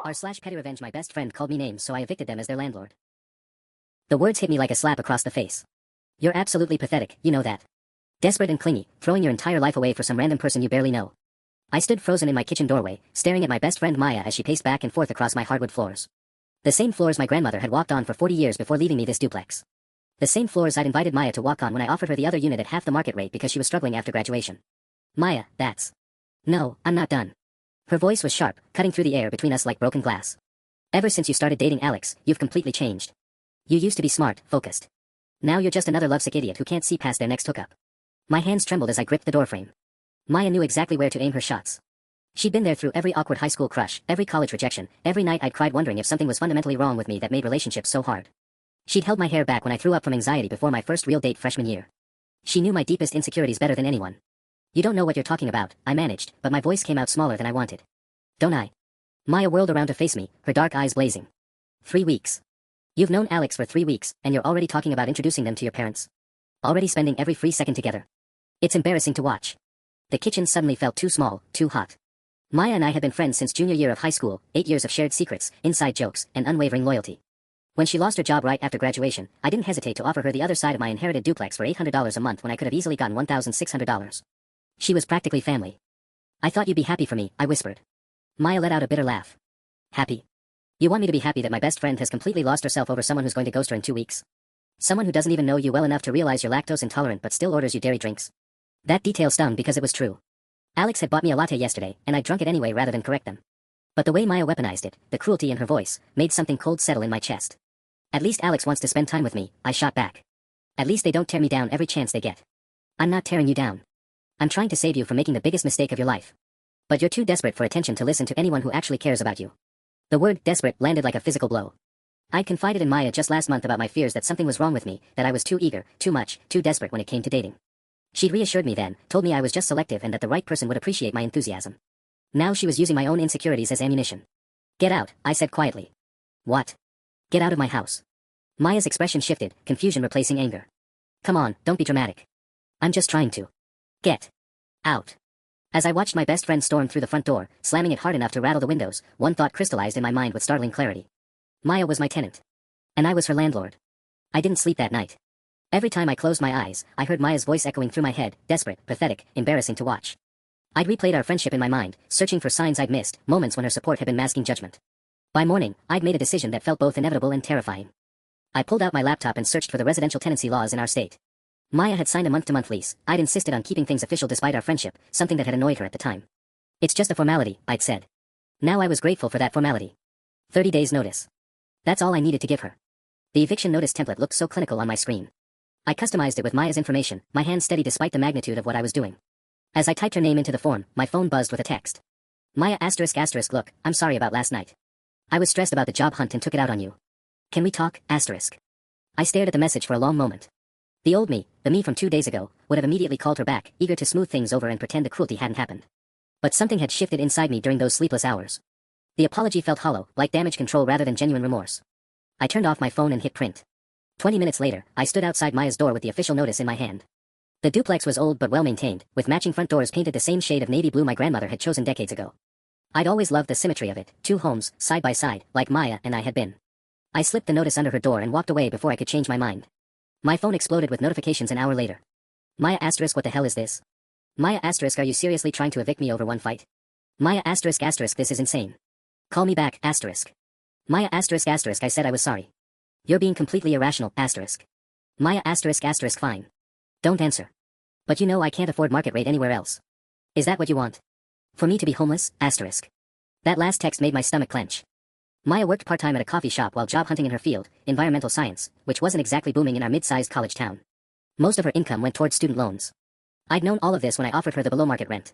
r/pettyrevenge my best friend called me names so I evicted them as their landlord. The words hit me like a slap across the face. You're absolutely pathetic, you know that. Desperate and clingy, throwing your entire life away for some random person you barely know. I stood frozen in my kitchen doorway, staring at my best friend Maya as she paced back and forth across my hardwood floors. The same floors my grandmother had walked on for 40 years before leaving me this duplex. The same floors I'd invited Maya to walk on when I offered her the other unit at half the market rate because she was struggling after graduation. Maya, that's... No, I'm not done. Her voice was sharp, cutting through the air between us like broken glass. Ever since you started dating Alex, you've completely changed. You used to be smart, focused. Now you're just another lovesick idiot who can't see past their next hookup. My hands trembled as I gripped the doorframe. Maya knew exactly where to aim her shots. She'd been there through every awkward high school crush, every college rejection, every night I'd cried wondering if something was fundamentally wrong with me that made relationships so hard. She'd held my hair back when I threw up from anxiety before my first real date freshman year. She knew my deepest insecurities better than anyone. You don't know what you're talking about, I managed, but my voice came out smaller than I wanted. Don't I? Maya whirled around to face me, her dark eyes blazing. 3 weeks. You've known Alex for 3 weeks, and you're already talking about introducing them to your parents. Already spending every free second together. It's embarrassing to watch. The kitchen suddenly felt too small, too hot. Maya and I had been friends since junior year of high school, 8 years of shared secrets, inside jokes, and unwavering loyalty. When she lost her job right after graduation, I didn't hesitate to offer her the other side of my inherited duplex for $800 a month when I could have easily gotten $1,600. She was practically family. I thought you'd be happy for me, I whispered. Maya let out a bitter laugh. Happy? You want me to be happy that my best friend has completely lost herself over someone who's going to ghost her in 2 weeks? Someone who doesn't even know you well enough to realize you're lactose intolerant but still orders you dairy drinks? That detail stung because it was true. Alex had bought me a latte yesterday, and I drunk it anyway rather than correct them. But the way Maya weaponized it, the cruelty in her voice, made something cold settle in my chest. At least Alex wants to spend time with me, I shot back. At least they don't tear me down every chance they get. I'm not tearing you down. I'm trying to save you from making the biggest mistake of your life. But you're too desperate for attention to listen to anyone who actually cares about you. The word desperate landed like a physical blow. I'd confided in Maya just last month about my fears that something was wrong with me, that I was too eager, too much, too desperate when it came to dating. She'd reassured me then, told me I was just selective and that the right person would appreciate my enthusiasm. Now she was using my own insecurities as ammunition. Get out, I said quietly. What? Get out of my house. Maya's expression shifted, confusion replacing anger. Come on, don't be dramatic. I'm just trying to. Get out. As I watched my best friend storm through the front door, slamming it hard enough to rattle the windows, one thought crystallized in my mind with startling clarity. Maya was my tenant. And I was her landlord. I didn't sleep that night. Every time I closed my eyes, I heard Maya's voice echoing through my head, desperate, pathetic, embarrassing to watch. I'd replayed our friendship in my mind, searching for signs I'd missed, moments when her support had been masking judgment. By morning, I'd made a decision that felt both inevitable and terrifying. I pulled out my laptop and searched for the residential tenancy laws in our state. Maya had signed a month-to-month lease. I'd insisted on keeping things official despite our friendship, something that had annoyed her at the time. It's just a formality, I'd said. Now I was grateful for that formality. 30 days notice. That's all I needed to give her. The eviction notice template looked so clinical on my screen. I customized it with Maya's information, my hand steady despite the magnitude of what I was doing. As I typed her name into the form, my phone buzzed with a text. Maya ***, look, I'm sorry about last night. I was stressed about the job hunt and took it out on you. Can we talk, ***? I stared at the message for a long moment. The old me, the me from 2 days ago, would have immediately called her back, eager to smooth things over and pretend the cruelty hadn't happened. But something had shifted inside me during those sleepless hours. The apology felt hollow, like damage control rather than genuine remorse. I turned off my phone and hit print. 20 minutes later, I stood outside Maya's door with the official notice in my hand. The duplex was old but well-maintained, with matching front doors painted the same shade of navy blue my grandmother had chosen decades ago. I'd always loved the symmetry of it, 2 homes, side by side, like Maya and I had been. I slipped the notice under her door and walked away before I could change my mind. My phone exploded with notifications an hour later. Maya ***, what the hell is this? Maya ***, are you seriously trying to evict me over one fight? Maya ***, this is insane. Call me back, ***. Maya ***, I said I was sorry. You're being completely irrational, ***. Maya ***, fine. Don't answer. But you know I can't afford market rate anywhere else. Is that what you want? For me to be homeless, ***. That last text made my stomach clench. Maya worked part-time at a coffee shop while job hunting in her field, environmental science, which wasn't exactly booming in our mid-sized college town. Most of her income went towards student loans. I'd known all of this when I offered her the below-market rent.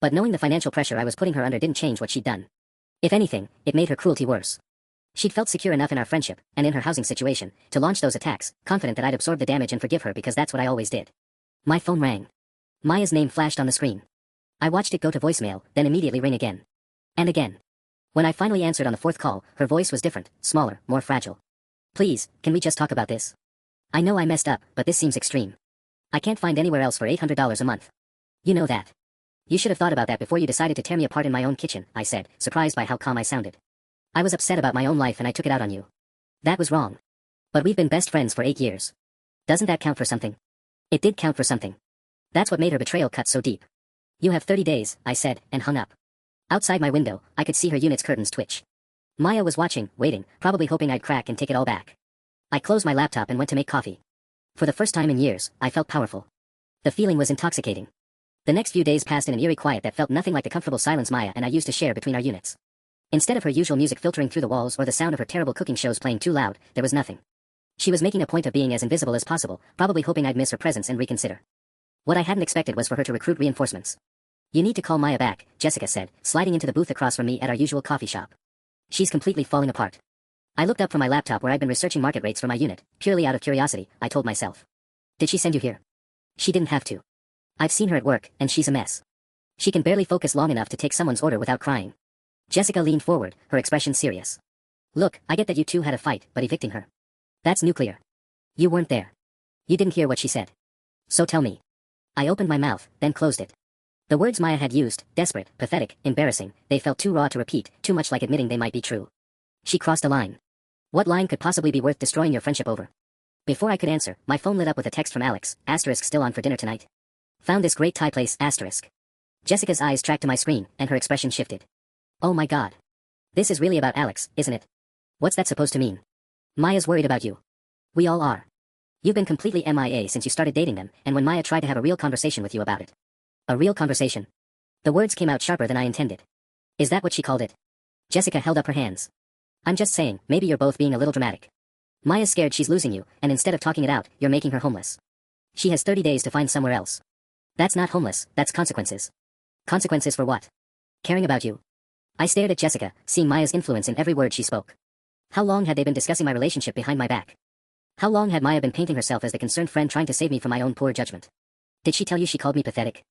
But knowing the financial pressure I was putting her under didn't change what she'd done. If anything, it made her cruelty worse. She'd felt secure enough in our friendship, and in her housing situation, to launch those attacks, confident that I'd absorb the damage and forgive her because that's what I always did. My phone rang. Maya's name flashed on the screen. I watched it go to voicemail, then immediately ring again. And again. When I finally answered on the 4th call, her voice was different, smaller, more fragile. Please, can we just talk about this? I know I messed up, but this seems extreme. I can't find anywhere else for $800 a month. You know that. You should have thought about that before you decided to tear me apart in my own kitchen, I said, surprised by how calm I sounded. I was upset about my own life and I took it out on you. That was wrong. But we've been best friends for 8 years. Doesn't that count for something? It did count for something. That's what made her betrayal cut so deep. You have 30 days, I said, and hung up. Outside my window, I could see her unit's curtains twitch. Maya was watching, waiting, probably hoping I'd crack and take it all back. I closed my laptop and went to make coffee. For the first time in years, I felt powerful. The feeling was intoxicating. The next few days passed in an eerie quiet that felt nothing like the comfortable silence Maya and I used to share between our units. Instead of her usual music filtering through the walls or the sound of her terrible cooking shows playing too loud, there was nothing. She was making a point of being as invisible as possible, probably hoping I'd miss her presence and reconsider. What I hadn't expected was for her to recruit reinforcements. You need to call Maya back, Jessica said, sliding into the booth across from me at our usual coffee shop. She's completely falling apart. I looked up from my laptop where I'd been researching market rates for my unit, purely out of curiosity, I told myself. Did she send you here? She didn't have to. I've seen her at work, and she's a mess. She can barely focus long enough to take someone's order without crying. Jessica leaned forward, her expression serious. Look, I get that you two had a fight, but evicting her. That's nuclear. You weren't there. You didn't hear what she said. So tell me. I opened my mouth, then closed it. The words Maya had used, desperate, pathetic, embarrassing, they felt too raw to repeat, too much like admitting they might be true. She crossed a line. What line could possibly be worth destroying your friendship over? Before I could answer, my phone lit up with a text from Alex, asterisk still on for dinner tonight. Found this great Thai place, asterisk. Jessica's eyes tracked to my screen, and her expression shifted. Oh my god. This is really about Alex, isn't it? What's that supposed to mean? Maya's worried about you. We all are. You've been completely MIA since you started dating them, and when Maya tried to have a real conversation with you about it. A real conversation. The words came out sharper than I intended. Is that what she called it? Jessica held up her hands. I'm just saying, maybe you're both being a little dramatic. Maya's scared she's losing you, and instead of talking it out, you're making her homeless. She has 30 days to find somewhere else. That's not homeless, that's consequences. Consequences for what? Caring about you. I stared at Jessica, seeing Maya's influence in every word she spoke. How long had they been discussing my relationship behind my back? How long had Maya been painting herself as the concerned friend trying to save me from my own poor judgment? Did she tell you she called me pathetic?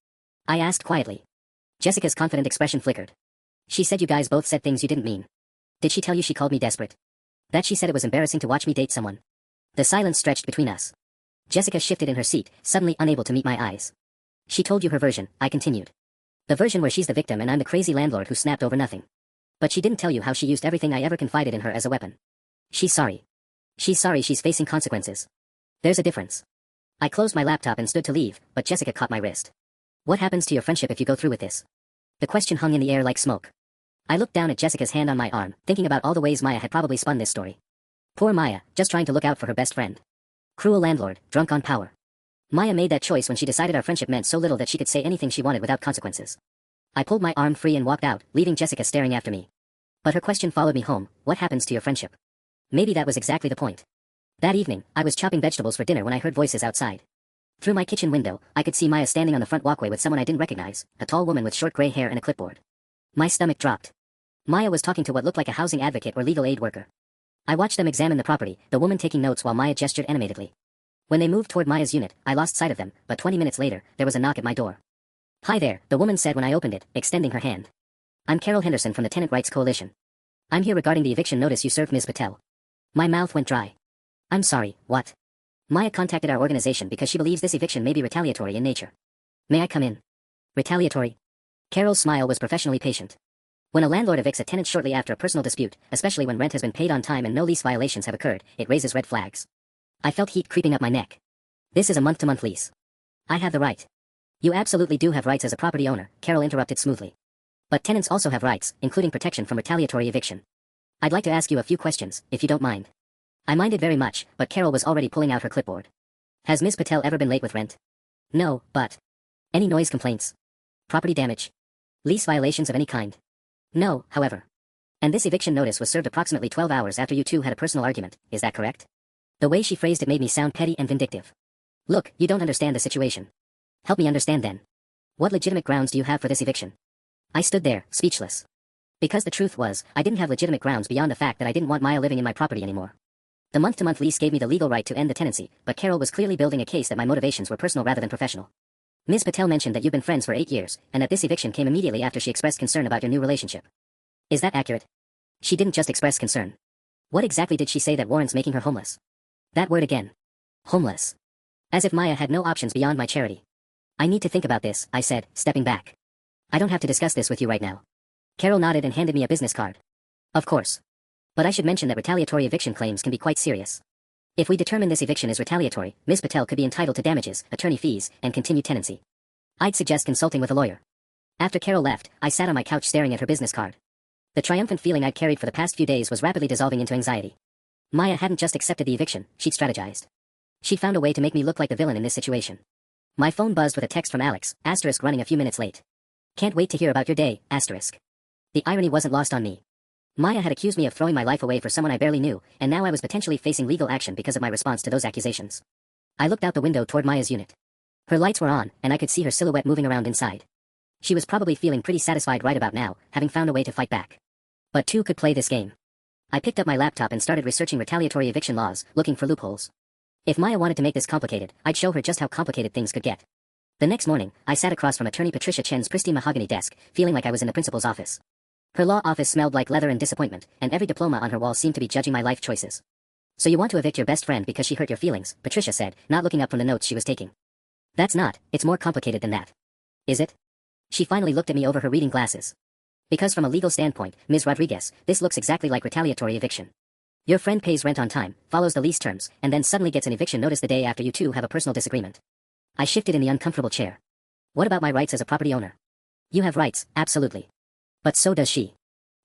I asked quietly. Jessica's confident expression flickered. She said you guys both said things you didn't mean. Did she tell you she called me desperate? That she said it was embarrassing to watch me date someone. The silence stretched between us. Jessica shifted in her seat, suddenly unable to meet my eyes. She told you her version, I continued. The version where she's the victim and I'm the crazy landlord who snapped over nothing. But she didn't tell you how she used everything I ever confided in her as a weapon. She's sorry. She's sorry she's facing consequences. There's a difference. I closed my laptop and stood to leave, but Jessica caught my wrist. What happens to your friendship if you go through with this? The question hung in the air like smoke. I looked down at Jessica's hand on my arm, thinking about all the ways Maya had probably spun this story. Poor Maya, just trying to look out for her best friend. Cruel landlord, drunk on power. Maya made that choice when she decided our friendship meant so little that she could say anything she wanted without consequences. I pulled my arm free and walked out, leaving Jessica staring after me. But her question followed me home, what happens to your friendship? Maybe that was exactly the point. That evening, I was chopping vegetables for dinner when I heard voices outside. Through my kitchen window, I could see Maya standing on the front walkway with someone I didn't recognize, a tall woman with short gray hair and a clipboard. My stomach dropped. Maya was talking to what looked like a housing advocate or legal aid worker. I watched them examine the property, the woman taking notes while Maya gestured animatedly. When they moved toward Maya's unit, I lost sight of them, but 20 minutes later, there was a knock at my door. Hi there, the woman said when I opened it, extending her hand. I'm Carol Henderson from the Tenant Rights Coalition. I'm here regarding the eviction notice you served Ms. Patel. My mouth went dry. I'm sorry, what? Maya contacted our organization because she believes this eviction may be retaliatory in nature. May I come in? Retaliatory? Carol's smile was professionally patient. When a landlord evicts a tenant shortly after a personal dispute, especially when rent has been paid on time and no lease violations have occurred, it raises red flags. I felt heat creeping up my neck. This is a month-to-month lease. I have the right. You absolutely do have rights as a property owner, Carol interrupted smoothly. But tenants also have rights, including protection from retaliatory eviction. I'd like to ask you a few questions, if you don't mind. I minded very much, but Carol was already pulling out her clipboard. Has Ms. Patel ever been late with rent? No, but... Any noise complaints? Property damage? Lease violations of any kind? No, however. And this eviction notice was served approximately 12 hours after you two had a personal argument, is that correct? The way she phrased it made me sound petty and vindictive. Look, you don't understand the situation. Help me understand then. What legitimate grounds do you have for this eviction? I stood there, speechless. Because the truth was, I didn't have legitimate grounds beyond the fact that I didn't want Maya living in my property anymore. The month-to-month lease gave me the legal right to end the tenancy, but Carol was clearly building a case that my motivations were personal rather than professional. Ms. Patel mentioned that you've been friends for 8 years, and that this eviction came immediately after she expressed concern about your new relationship. Is that accurate? She didn't just express concern. What exactly did she say that warrants making her homeless? That word again. Homeless. As if Maya had no options beyond my charity. I need to think about this, I said, stepping back. I don't have to discuss this with you right now. Carol nodded and handed me a business card. Of course. But I should mention that retaliatory eviction claims can be quite serious. If we determine this eviction is retaliatory, Ms. Patel could be entitled to damages, attorney fees, and continued tenancy. I'd suggest consulting with a lawyer. After Carol left, I sat on my couch staring at her business card. The triumphant feeling I'd carried for the past few days was rapidly dissolving into anxiety. Maya hadn't just accepted the eviction, she'd strategized. She'd found a way to make me look like the villain in this situation. My phone buzzed with a text from Alex, asterisk running a few minutes late. Can't wait to hear about your day, asterisk. The irony wasn't lost on me. Maya had accused me of throwing my life away for someone I barely knew, and now I was potentially facing legal action because of my response to those accusations. I looked out the window toward Maya's unit. Her lights were on, and I could see her silhouette moving around inside. She was probably feeling pretty satisfied right about now, having found a way to fight back. But two could play this game. I picked up my laptop and started researching retaliatory eviction laws, looking for loopholes. If Maya wanted to make this complicated, I'd show her just how complicated things could get. The next morning, I sat across from attorney Patricia Chen's pristine mahogany desk, feeling like I was in the principal's office. Her law office smelled like leather and disappointment, and every diploma on her wall seemed to be judging my life choices. So you want to evict your best friend because she hurt your feelings, Patricia said, not looking up from the notes she was taking. That's not, it's more complicated than that. Is it? She finally looked at me over her reading glasses. Because from a legal standpoint, Ms. Rodriguez, this looks exactly like retaliatory eviction. Your friend pays rent on time, follows the lease terms, and then suddenly gets an eviction notice the day after you two have a personal disagreement. I shifted in the uncomfortable chair. What about my rights as a property owner? You have rights, absolutely. But so does she.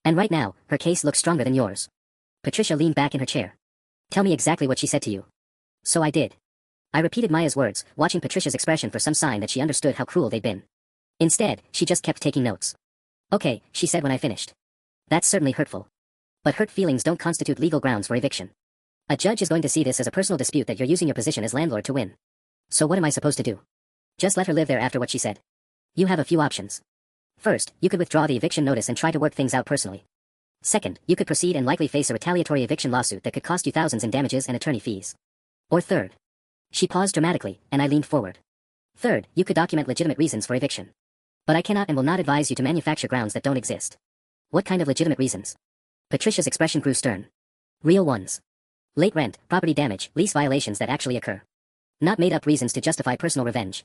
And right now, her case looks stronger than yours. Patricia leaned back in her chair. Tell me exactly what she said to you. So I did. I repeated Maya's words, watching Patricia's expression for some sign that she understood how cruel they'd been. Instead, she just kept taking notes. Okay, she said when I finished. That's certainly hurtful. But hurt feelings don't constitute legal grounds for eviction. A judge is going to see this as a personal dispute that you're using your position as landlord to win. So what am I supposed to do? Just let her live there after what she said? You have a few options. First, you could withdraw the eviction notice and try to work things out personally. Second, you could proceed and likely face a retaliatory eviction lawsuit that could cost you thousands in damages and attorney fees. Or third. She paused dramatically, and I leaned forward. Third, you could document legitimate reasons for eviction. But I cannot and will not advise you to manufacture grounds that don't exist. What kind of legitimate reasons? Patricia's expression grew stern. Real ones. Late rent, property damage, lease violations that actually occur. Not made-up reasons to justify personal revenge.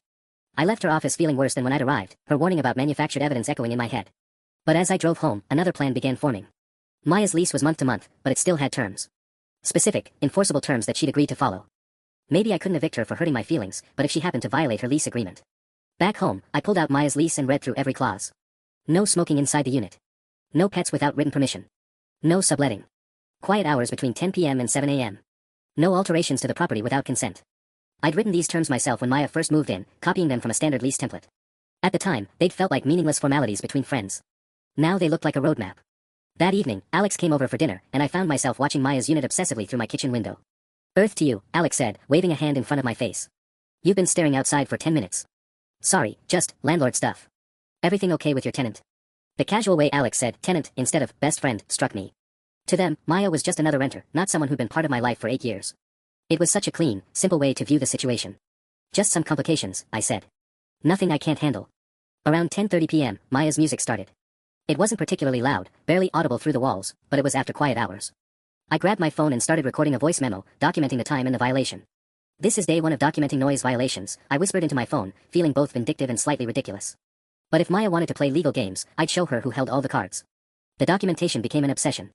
I left her office feeling worse than when I'd arrived, her warning about manufactured evidence echoing in my head. But as I drove home, another plan began forming. Maya's lease was month to month, but it still had terms. Specific, enforceable terms that she'd agreed to follow. Maybe I couldn't evict her for hurting my feelings, but if she happened to violate her lease agreement. Back home, I pulled out Maya's lease and read through every clause. No smoking inside the unit. No pets without written permission. No subletting. Quiet hours between 10 p.m. and 7 a.m. No alterations to the property without consent. I'd written these terms myself when Maya first moved in, copying them from a standard lease template. At the time, they'd felt like meaningless formalities between friends. Now they looked like a roadmap. That evening, Alex came over for dinner, and I found myself watching Maya's unit obsessively through my kitchen window. Earth to you, Alex said, waving a hand in front of my face. You've been staring outside for 10 minutes. Sorry, just landlord stuff. Everything okay with your tenant? The casual way Alex said tenant instead of best friend struck me. To them, Maya was just another renter, not someone who'd been part of my life for 8 years. It was such a clean, simple way to view the situation. Just some complications, I said. Nothing I can't handle. Around 10:30 p.m., Maya's music started. It wasn't particularly loud, barely audible through the walls, but it was after quiet hours. I grabbed my phone and started recording a voice memo, documenting the time and the violation. This is day one of documenting noise violations, I whispered into my phone, feeling both vindictive and slightly ridiculous. But if Maya wanted to play legal games, I'd show her who held all the cards. The documentation became an obsession.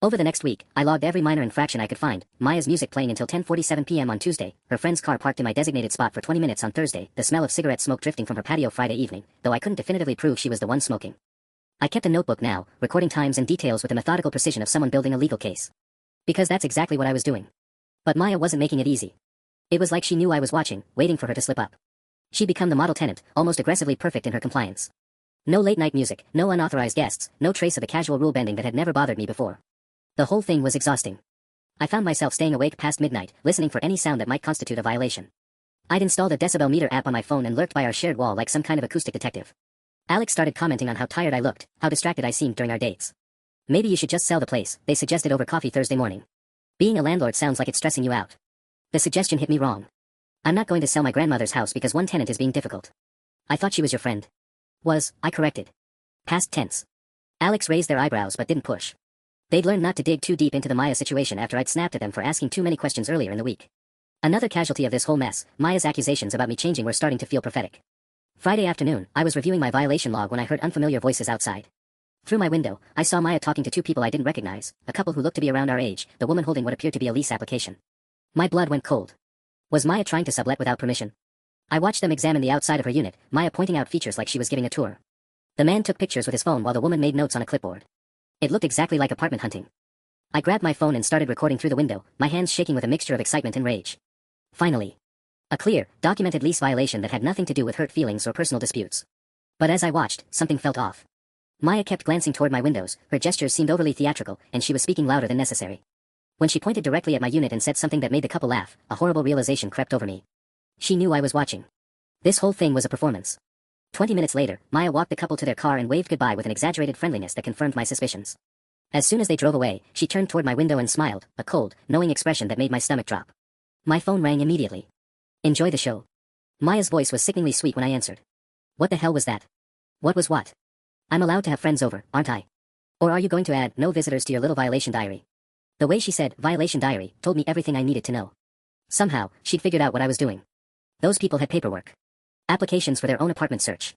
Over the next week, I logged every minor infraction I could find, Maya's music playing until 10:47 p.m. on Tuesday, her friend's car parked in my designated spot for 20 minutes on Thursday, the smell of cigarette smoke drifting from her patio Friday evening, though I couldn't definitively prove she was the one smoking. I kept a notebook now, recording times and details with the methodical precision of someone building a legal case. Because that's exactly what I was doing. But Maya wasn't making it easy. It was like she knew I was watching, waiting for her to slip up. She'd become the model tenant, almost aggressively perfect in her compliance. No late-night music, no unauthorized guests, no trace of the casual rule-bending that had never bothered me before. The whole thing was exhausting. I found myself staying awake past midnight, listening for any sound that might constitute a violation. I'd installed a decibel meter app on my phone and lurked by our shared wall like some kind of acoustic detective. Alex started commenting on how tired I looked, how distracted I seemed during our dates. Maybe you should just sell the place, they suggested over coffee Thursday morning. Being a landlord sounds like it's stressing you out. The suggestion hit me wrong. I'm not going to sell my grandmother's house because one tenant is being difficult. I thought she was your friend. Was, I corrected. Past tense. Alex raised their eyebrows but didn't push. They'd learned not to dig too deep into the Maya situation after I'd snapped at them for asking too many questions earlier in the week. Another casualty of this whole mess, Maya's accusations about me changing were starting to feel prophetic. Friday afternoon, I was reviewing my violation log when I heard unfamiliar voices outside. Through my window, I saw Maya talking to two people I didn't recognize, a couple who looked to be around our age, the woman holding what appeared to be a lease application. My blood went cold. Was Maya trying to sublet without permission? I watched them examine the outside of her unit, Maya pointing out features like she was giving a tour. The man took pictures with his phone while the woman made notes on a clipboard. It looked exactly like apartment hunting. I grabbed my phone and started recording through the window, my hands shaking with a mixture of excitement and rage. Finally. A clear, documented lease violation that had nothing to do with hurt feelings or personal disputes. But as I watched, something felt off. Maya kept glancing toward my windows, her gestures seemed overly theatrical, and she was speaking louder than necessary. When she pointed directly at my unit and said something that made the couple laugh, a horrible realization crept over me. She knew I was watching. This whole thing was a performance. 20 minutes later, Maya walked the couple to their car and waved goodbye with an exaggerated friendliness that confirmed my suspicions. As soon as they drove away, she turned toward my window and smiled, a cold, knowing expression that made my stomach drop. My phone rang immediately. Enjoy the show. Maya's voice was sickeningly sweet when I answered. What the hell was that? What was what? I'm allowed to have friends over, aren't I? Or are you going to add no visitors to your little violation diary? The way she said violation diary told me everything I needed to know. Somehow, she'd figured out what I was doing. Those people had paperwork. Applications for their own apartment search.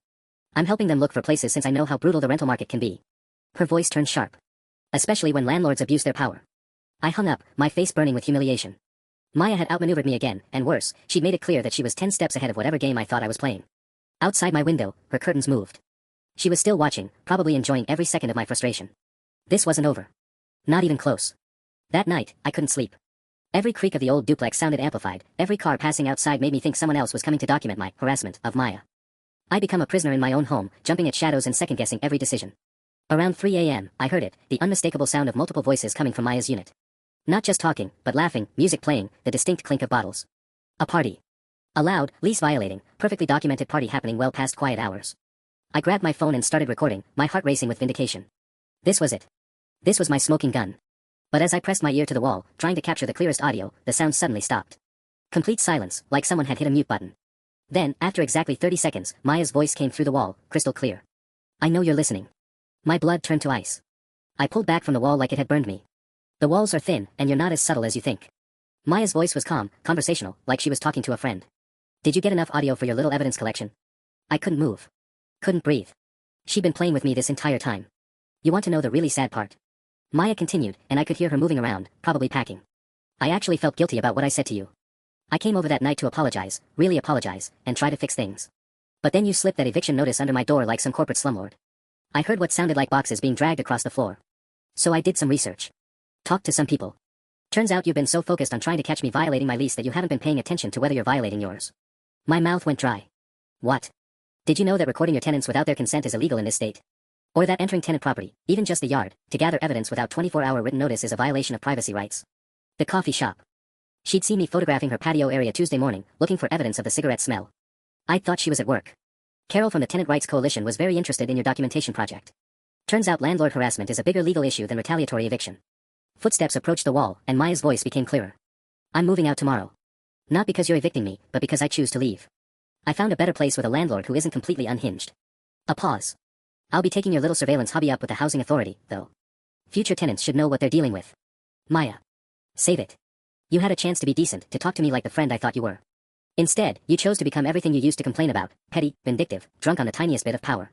I'm helping them look for places since I know how brutal the rental market can be. Her voice turned sharp. Especially when landlords abuse their power. I hung up, my face burning with humiliation. Maya had outmaneuvered me again, and worse, she'd made it clear that she was 10 steps ahead of whatever game I thought I was playing. Outside my window, her curtains moved. She was still watching, probably enjoying every second of my frustration. This wasn't over. Not even close. That night, I couldn't sleep. Every creak of the old duplex sounded amplified, every car passing outside made me think someone else was coming to document my harassment of Maya. I'd become a prisoner in my own home, jumping at shadows and second-guessing every decision. Around 3 a.m., I heard it, the unmistakable sound of multiple voices coming from Maya's unit. Not just talking, but laughing, music playing, the distinct clink of bottles. A party. A loud, lease-violating, perfectly documented party happening well past quiet hours. I grabbed my phone and started recording, my heart racing with vindication. This was it. This was my smoking gun. But as I pressed my ear to the wall, trying to capture the clearest audio, the sound suddenly stopped. Complete silence, like someone had hit a mute button. Then, after exactly 30 seconds, Maya's voice came through the wall, crystal clear. I know you're listening. My blood turned to ice. I pulled back from the wall like it had burned me. The walls are thin, and you're not as subtle as you think. Maya's voice was calm, conversational, like she was talking to a friend. Did you get enough audio for your little evidence collection? I couldn't move. Couldn't breathe. She'd been playing with me this entire time. You want to know the really sad part? Maya continued, and I could hear her moving around, probably packing. I actually felt guilty about what I said to you. I came over that night to apologize, really apologize, and try to fix things. But then you slipped that eviction notice under my door like some corporate slumlord. I heard what sounded like boxes being dragged across the floor. So I did some research. Talked to some people. Turns out you've been so focused on trying to catch me violating my lease that you haven't been paying attention to whether you're violating yours. My mouth went dry. What? Did you know that recording your tenants without their consent is illegal in this state? Or that entering tenant property, even just the yard, to gather evidence without 24-hour written notice is a violation of privacy rights? The coffee shop. She'd seen me photographing her patio area Tuesday morning, looking for evidence of the cigarette smell. I thought she was at work. Carol from the Tenant Rights Coalition was very interested in your documentation project. Turns out landlord harassment is a bigger legal issue than retaliatory eviction. Footsteps approached the wall, and Maya's voice became clearer. I'm moving out tomorrow. Not because you're evicting me, but because I choose to leave. I found a better place with a landlord who isn't completely unhinged. A pause. I'll be taking your little surveillance hobby up with the housing authority, though. Future tenants should know what they're dealing with. Maya. Save it. You had a chance to be decent, to talk to me like the friend I thought you were. Instead, you chose to become everything you used to complain about, petty, vindictive, drunk on the tiniest bit of power.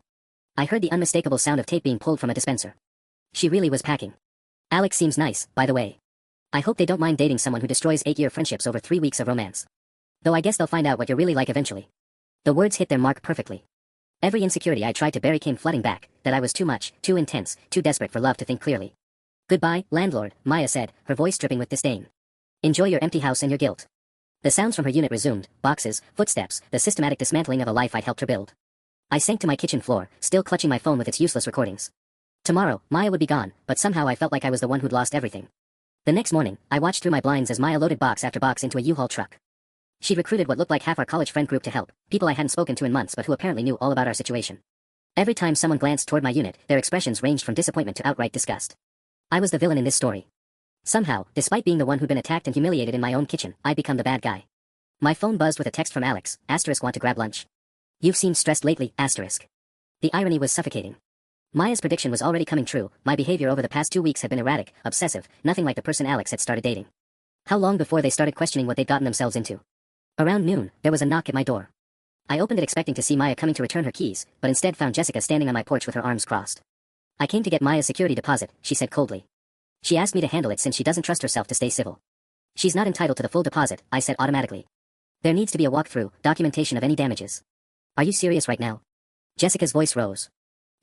I heard the unmistakable sound of tape being pulled from a dispenser. She really was packing. Alex seems nice, by the way. I hope they don't mind dating someone who destroys 8-year friendships over 3 weeks of romance. Though I guess they'll find out what you're really like eventually. The words hit their mark perfectly. Every insecurity I tried to bury came flooding back, that I was too much, too intense, too desperate for love to think clearly. Goodbye, landlord, Maya said, her voice dripping with disdain. Enjoy your empty house and your guilt. The sounds from her unit resumed, boxes, footsteps, the systematic dismantling of a life I'd helped her build. I sank to my kitchen floor, still clutching my phone with its useless recordings. Tomorrow, Maya would be gone, but somehow I felt like I was the one who'd lost everything. The next morning, I watched through my blinds as Maya loaded box after box into a U-Haul truck. She'd recruited what looked like half our college friend group to help, people I hadn't spoken to in months but who apparently knew all about our situation. Every time someone glanced toward my unit, their expressions ranged from disappointment to outright disgust. I was the villain in this story. Somehow, despite being the one who'd been attacked and humiliated in my own kitchen, I'd become the bad guy. My phone buzzed with a text from Alex, *, want to grab lunch. You've seemed stressed lately, *. The irony was suffocating. Maya's prediction was already coming true, my behavior over the past 2 weeks had been erratic, obsessive, nothing like the person Alex had started dating. How long before they started questioning what they'd gotten themselves into? Around noon, there was a knock at my door. I opened it expecting to see Maya coming to return her keys, but instead found Jessica standing on my porch with her arms crossed. I came to get Maya's security deposit, she said coldly. She asked me to handle it since she doesn't trust herself to stay civil. She's not entitled to the full deposit, I said automatically. There needs to be a walkthrough, documentation of any damages. Are you serious right now? Jessica's voice rose.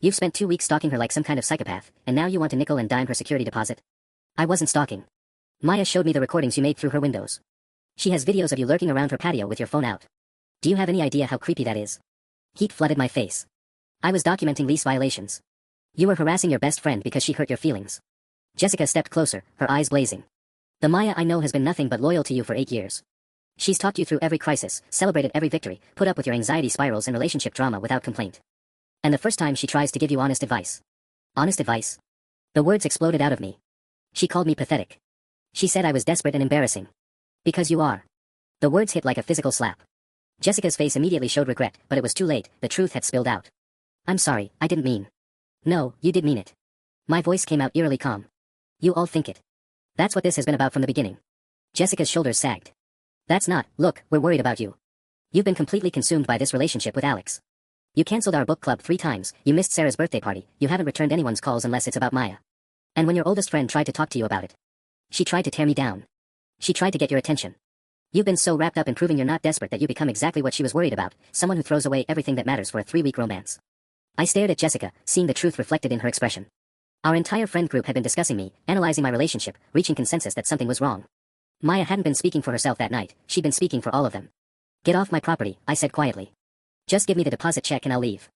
You've spent 2 weeks stalking her like some kind of psychopath, and now you want to nickel and dime her security deposit? I wasn't stalking. Maya showed me the recordings you made through her windows. She has videos of you lurking around her patio with your phone out. Do you have any idea how creepy that is? Heat flooded my face. I was documenting lease violations. You were harassing your best friend because she hurt your feelings. Jessica stepped closer, her eyes blazing. The Maya I know has been nothing but loyal to you for 8 years. She's talked you through every crisis, celebrated every victory, put up with your anxiety spirals and relationship drama without complaint. And the first time she tries to give you honest advice. Honest advice? The words exploded out of me. She called me pathetic. She said I was desperate and embarrassing. Because you are. The words hit like a physical slap. Jessica's face immediately showed regret, but it was too late, the truth had spilled out. I'm sorry, I didn't mean. No, you did mean it. My voice came out eerily calm. You all think it. That's what this has been about from the beginning. Jessica's shoulders sagged. That's not, look, we're worried about you. You've been completely consumed by this relationship with Alex. You cancelled our book club 3 times, you missed Sarah's birthday party, you haven't returned anyone's calls unless it's about Maya. And when your oldest friend tried to talk to you about it, she tried to tear me down. She tried to get your attention. You've been so wrapped up in proving you're not desperate that you become exactly what she was worried about, someone who throws away everything that matters for a 3-week romance. I stared at Jessica, seeing the truth reflected in her expression. Our entire friend group had been discussing me, analyzing my relationship, reaching consensus that something was wrong. Maya hadn't been speaking for herself that night, she'd been speaking for all of them. Get off my property, I said quietly. Just give me the deposit check and I'll leave.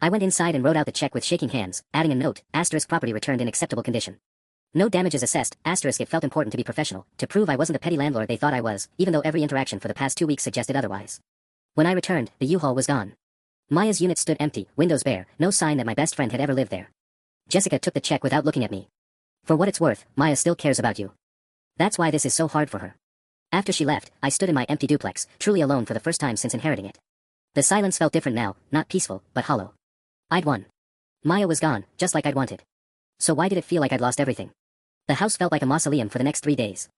I went inside and wrote out the check with shaking hands, adding a note, * property returned in acceptable condition. No damages assessed, * it felt important to be professional, to prove I wasn't the petty landlord they thought I was, even though every interaction for the past 2 weeks suggested otherwise. When I returned, the U-Haul was gone. Maya's unit stood empty, windows bare, no sign that my best friend had ever lived there. Jessica took the check without looking at me. For what it's worth, Maya still cares about you. That's why this is so hard for her. After she left, I stood in my empty duplex, truly alone for the first time since inheriting it. The silence felt different now, not peaceful, but hollow. I'd won. Maya was gone, just like I'd wanted. So why did it feel like I'd lost everything? The house felt like a mausoleum for the next 3 days.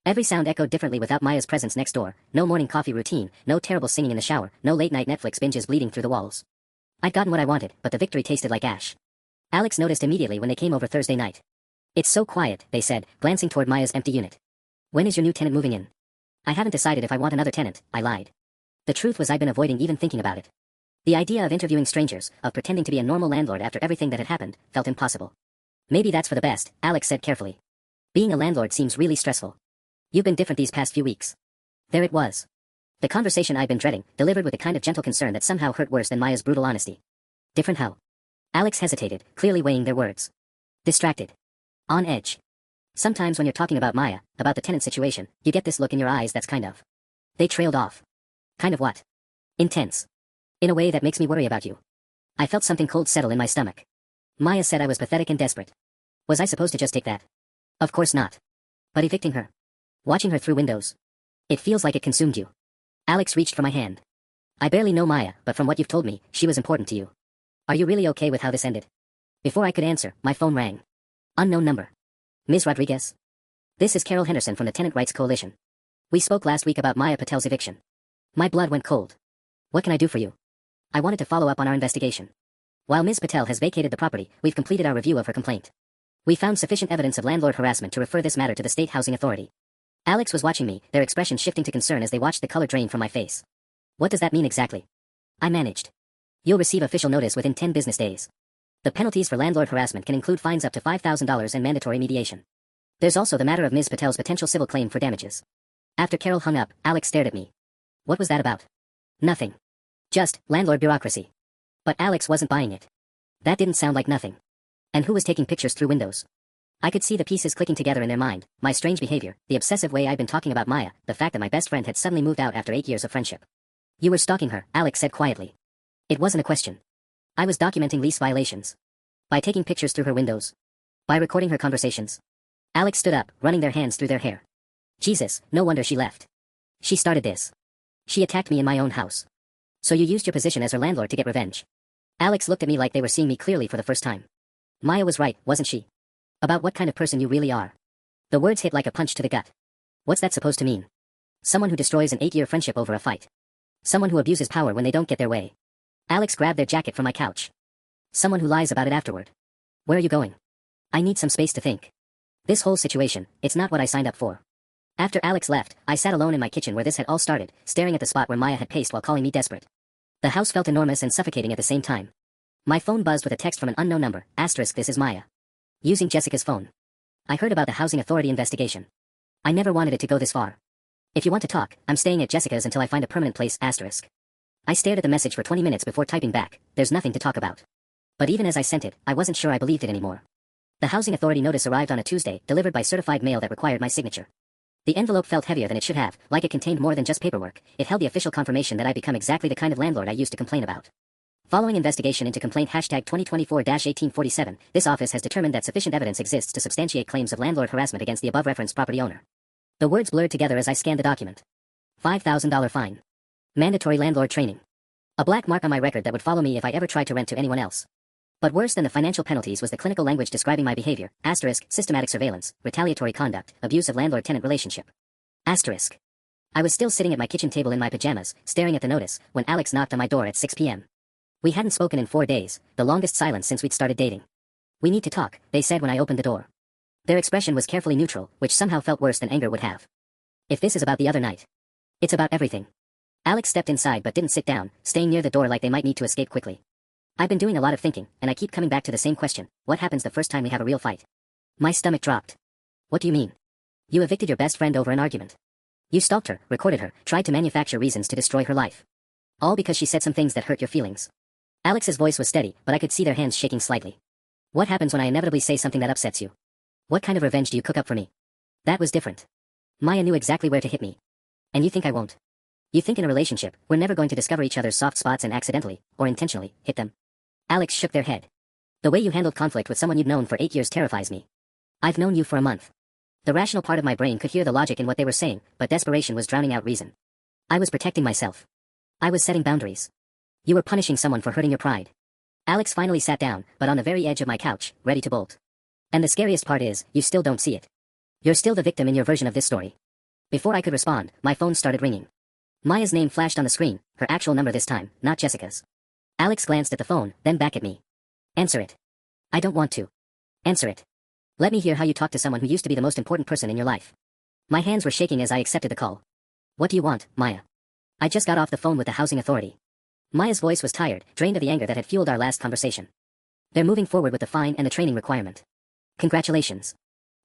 Every sound echoed differently without Maya's presence next door, no morning coffee routine, no terrible singing in the shower, no late-night Netflix binges bleeding through the walls. I'd gotten what I wanted, but the victory tasted like ash. Alex noticed immediately when they came over Thursday night. It's so quiet, they said, glancing toward Maya's empty unit. When is your new tenant moving in? I haven't decided if I want another tenant, I lied. The truth was I'd been avoiding even thinking about it. The idea of interviewing strangers, of pretending to be a normal landlord after everything that had happened, felt impossible. Maybe that's for the best, Alex said carefully. Being a landlord seems really stressful. You've been different these past few weeks. There it was. The conversation I'd been dreading, delivered with a kind of gentle concern that somehow hurt worse than Maya's brutal honesty. Different how? Alex hesitated, clearly weighing their words. Distracted. On edge. Sometimes when you're talking about Maya, about the tenant situation, you get this look in your eyes that's kind of. They trailed off. Kind of what? Intense. In a way that makes me worry about you. I felt something cold settle in my stomach. Maya said I was pathetic and desperate. Was I supposed to just take that? Of course not. But evicting her. Watching her through windows. It feels like it consumed you. Alex reached for my hand. I barely know Maya, but from what you've told me, she was important to you. Are you really okay with how this ended? Before I could answer, my phone rang. Unknown number. Ms. Rodriguez? This is Carol Henderson from the Tenant Rights Coalition. We spoke last week about Maya Patel's eviction. My blood went cold. What can I do for you? I wanted to follow up on our investigation. While Ms. Patel has vacated the property, we've completed our review of her complaint. We found sufficient evidence of landlord harassment to refer this matter to the State Housing Authority. Alex was watching me, their expression shifting to concern as they watched the color drain from my face. What does that mean exactly? I managed. You'll receive official notice within 10 business days. The penalties for landlord harassment can include fines up to $5,000 and mandatory mediation. There's also the matter of Ms. Patel's potential civil claim for damages. After Carol hung up, Alex stared at me. What was that about? Nothing. Just landlord bureaucracy. But Alex wasn't buying it. That didn't sound like nothing. And who was taking pictures through windows? I could see the pieces clicking together in their mind, my strange behavior, the obsessive way I'd been talking about Maya, the fact that my best friend had suddenly moved out after 8 years of friendship. You were stalking her, Alex said quietly. It wasn't a question. I was documenting lease violations. By taking pictures through her windows. By recording her conversations. Alex stood up, running their hands through their hair. Jesus, no wonder she left. She started this. She attacked me in my own house. So you used your position as her landlord to get revenge. Alex looked at me like they were seeing me clearly for the first time. Maya was right, wasn't she? About what kind of person you really are. The words hit like a punch to the gut. What's that supposed to mean? Someone who destroys an 8-year friendship over a fight. Someone who abuses power when they don't get their way. Alex grabbed their jacket from my couch. Someone who lies about it afterward. Where are you going? I need some space to think. This whole situation, it's not what I signed up for. After Alex left, I sat alone in my kitchen where this had all started, staring at the spot where Maya had paced while calling me desperate. The house felt enormous and suffocating at the same time. My phone buzzed with a text from an unknown number, *, this is Maya. Using Jessica's phone. I heard about the housing authority investigation. I never wanted it to go this far. If you want to talk, I'm staying at Jessica's until I find a permanent place, *. I stared at the message for 20 minutes before typing back, there's nothing to talk about. But even as I sent it, I wasn't sure I believed it anymore. The housing authority notice arrived on a Tuesday, delivered by certified mail that required my signature. The envelope felt heavier than it should have, like it contained more than just paperwork. It held the official confirmation that I'd become exactly the kind of landlord I used to complain about. Following investigation into complaint #2024-1847, this office has determined that sufficient evidence exists to substantiate claims of landlord harassment against the above-referenced property owner. The words blurred together as I scanned the document. $5,000 fine. Mandatory landlord training. A black mark on my record that would follow me if I ever tried to rent to anyone else. But worse than the financial penalties was the clinical language describing my behavior, *, systematic surveillance, retaliatory conduct, abuse of landlord-tenant relationship. *. I was still sitting at my kitchen table in my pajamas, staring at the notice, when Alex knocked on my door at 6 p.m. We hadn't spoken in 4 days, the longest silence since we'd started dating. We need to talk, they said when I opened the door. Their expression was carefully neutral, which somehow felt worse than anger would have. If this is about the other night, it's about everything. Alex stepped inside but didn't sit down, staying near the door like they might need to escape quickly. I've been doing a lot of thinking, and I keep coming back to the same question, what happens the first time we have a real fight? My stomach dropped. What do you mean? You evicted your best friend over an argument. You stalked her, recorded her, tried to manufacture reasons to destroy her life. All because she said some things that hurt your feelings. Alex's voice was steady, but I could see their hands shaking slightly. What happens when I inevitably say something that upsets you? What kind of revenge do you cook up for me? That was different. Maya knew exactly where to hit me. And you think I won't? You think in a relationship, we're never going to discover each other's soft spots and accidentally, or intentionally, hit them? Alex shook their head. The way you handled conflict with someone you'd known for 8 years terrifies me. I've known you for a month. The rational part of my brain could hear the logic in what they were saying, but desperation was drowning out reason. I was protecting myself. I was setting boundaries. You were punishing someone for hurting your pride. Alex finally sat down, but on the very edge of my couch, ready to bolt. And the scariest part is, you still don't see it. You're still the victim in your version of this story. Before I could respond, my phone started ringing. Maya's name flashed on the screen, her actual number this time, not Jessica's. Alex glanced at the phone, then back at me. Answer it. I don't want to. Answer it. Let me hear how you talk to someone who used to be the most important person in your life. My hands were shaking as I accepted the call. What do you want, Maya? I just got off the phone with the housing authority. Maya's voice was tired, drained of the anger that had fueled our last conversation. They're moving forward with the fine and the training requirement. Congratulations.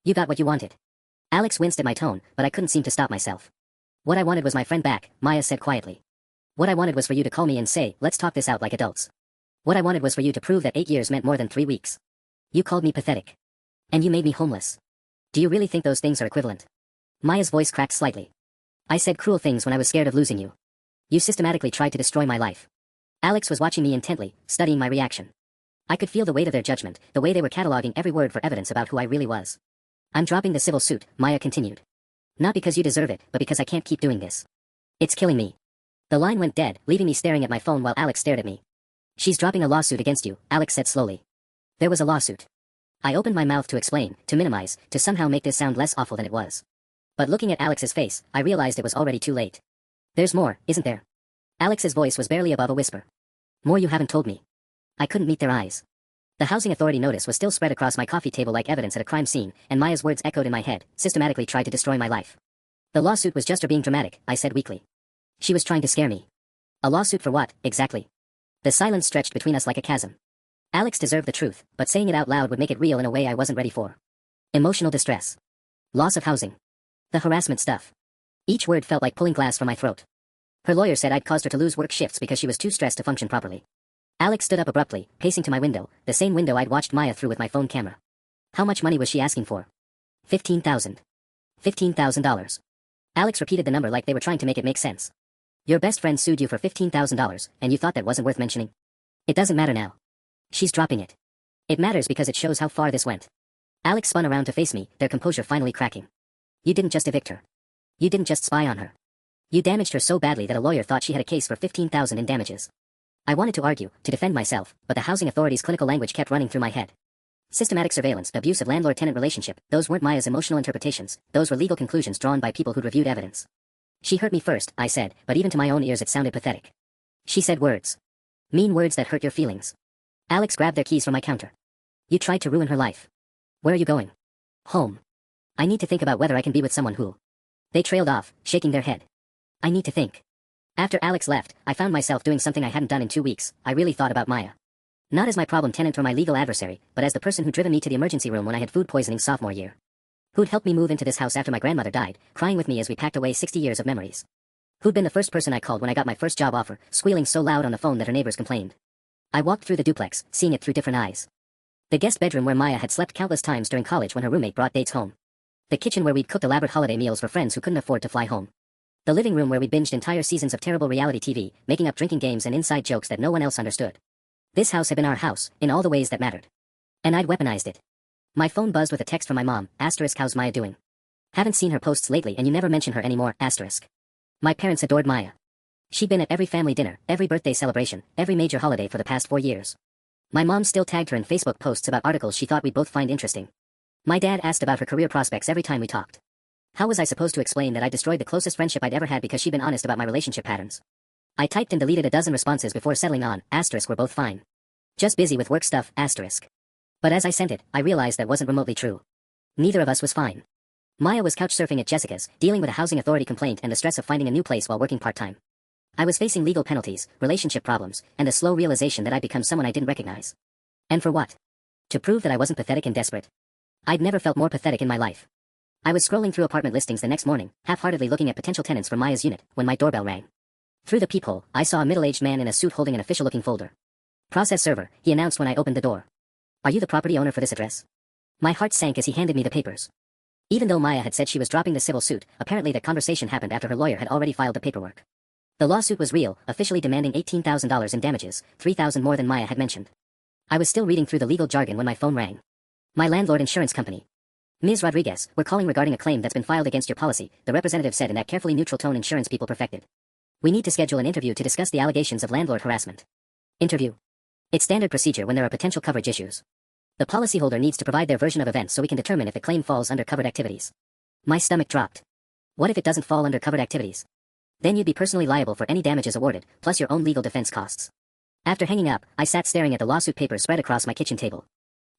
You got what you wanted. Alex winced at my tone, but I couldn't seem to stop myself. What I wanted was my friend back, Maya said quietly. What I wanted was for you to call me and say, let's talk this out like adults. What I wanted was for you to prove that 8 years meant more than 3 weeks. You called me pathetic. And you made me homeless. Do you really think those things are equivalent? Maya's voice cracked slightly. I said cruel things when I was scared of losing you. You systematically tried to destroy my life. Alex was watching me intently, studying my reaction. I could feel the weight of their judgment, the way they were cataloging every word for evidence about who I really was. I'm dropping the civil suit, Maya continued. Not because you deserve it, but because I can't keep doing this. It's killing me. The line went dead, leaving me staring at my phone while Alex stared at me. She's dropping a lawsuit against you, Alex said slowly. There was a lawsuit. I opened my mouth to explain, to minimize, to somehow make this sound less awful than it was. But looking at Alex's face, I realized it was already too late. There's more, isn't there? Alex's voice was barely above a whisper. More you haven't told me. I couldn't meet their eyes. The housing authority notice was still spread across my coffee table like evidence at a crime scene, and Maya's words echoed in my head, systematically tried to destroy my life. The lawsuit was just her being dramatic, I said weakly. She was trying to scare me. A lawsuit for what, exactly? The silence stretched between us like a chasm. Alex deserved the truth, but saying it out loud would make it real in a way I wasn't ready for. Emotional distress. Loss of housing. The harassment stuff. Each word felt like pulling glass from my throat. Her lawyer said I'd caused her to lose work shifts because she was too stressed to function properly. Alex stood up abruptly, pacing to my window, the same window I'd watched Maya through with my phone camera. How much money was she asking for? $15,000. $15,000. Alex repeated the number like they were trying to make it make sense. Your best friend sued you for $15,000, and you thought that wasn't worth mentioning? It doesn't matter now. She's dropping it. It matters because it shows how far this went. Alex spun around to face me, their composure finally cracking. You didn't just evict her. You didn't just spy on her. You damaged her so badly that a lawyer thought she had a case for $15,000 in damages. I wanted to argue, to defend myself, but the housing authority's clinical language kept running through my head. Systematic surveillance, abuse of landlord-tenant relationship, those weren't Maya's emotional interpretations, those were legal conclusions drawn by people who'd reviewed evidence. She hurt me first, I said, but even to my own ears it sounded pathetic. She said words. Mean words that hurt your feelings. Alex grabbed their keys from my counter. You tried to ruin her life. Where are you going? Home. I need to think about whether I can be with someone who... They trailed off, shaking their head. I need to think. After Alex left, I found myself doing something I hadn't done in 2 weeks. I really thought about Maya. Not as my problem tenant or my legal adversary, but as the person who'd driven me to the emergency room when I had food poisoning sophomore year. Who'd helped me move into this house after my grandmother died, crying with me as we packed away 60 years of memories. Who'd been the first person I called when I got my first job offer, squealing so loud on the phone that her neighbors complained. I walked through the duplex, seeing it through different eyes. The guest bedroom where Maya had slept countless times during college when her roommate brought dates home. The kitchen where we'd cooked elaborate holiday meals for friends who couldn't afford to fly home. The living room where we binged entire seasons of terrible reality TV, making up drinking games and inside jokes that no one else understood. This house had been our house, in all the ways that mattered. And I'd weaponized it. My phone buzzed with a text from my mom, *, how's Maya doing? Haven't seen her posts lately and you never mention her anymore, *. My parents adored Maya. She'd been at every family dinner, every birthday celebration, every major holiday for the past 4 years. My mom still tagged her in Facebook posts about articles she thought we'd both find interesting. My dad asked about her career prospects every time we talked. How was I supposed to explain that I destroyed the closest friendship I'd ever had because she'd been honest about my relationship patterns? I typed and deleted a dozen responses before settling on, *, we're both fine. Just busy with work stuff, *. But as I sent it, I realized that wasn't remotely true. Neither of us was fine. Maya was couch surfing at Jessica's, dealing with a housing authority complaint and the stress of finding a new place while working part-time. I was facing legal penalties, relationship problems, and the slow realization that I'd become someone I didn't recognize. And for what? To prove that I wasn't pathetic and desperate. I'd never felt more pathetic in my life. I was scrolling through apartment listings the next morning, half-heartedly looking at potential tenants for Maya's unit, when my doorbell rang. Through the peephole, I saw a middle-aged man in a suit holding an official-looking folder. "Process server," he announced when I opened the door. "Are you the property owner for this address?" My heart sank as he handed me the papers. Even though Maya had said she was dropping the civil suit, apparently that conversation happened after her lawyer had already filed the paperwork. The lawsuit was real, officially demanding $18,000 in damages, $3,000 more than Maya had mentioned. I was still reading through the legal jargon when my phone rang. My landlord insurance company. "Ms. Rodriguez, we're calling regarding a claim that's been filed against your policy," the representative said in that carefully neutral tone insurance people perfected. "We need to schedule an interview to discuss the allegations of landlord harassment." Interview. It's standard procedure when there are potential coverage issues. The policyholder needs to provide their version of events so we can determine if the claim falls under covered activities. My stomach dropped. What if it doesn't fall under covered activities? Then you'd be personally liable for any damages awarded, plus your own legal defense costs. After hanging up, I sat staring at the lawsuit papers spread across my kitchen table.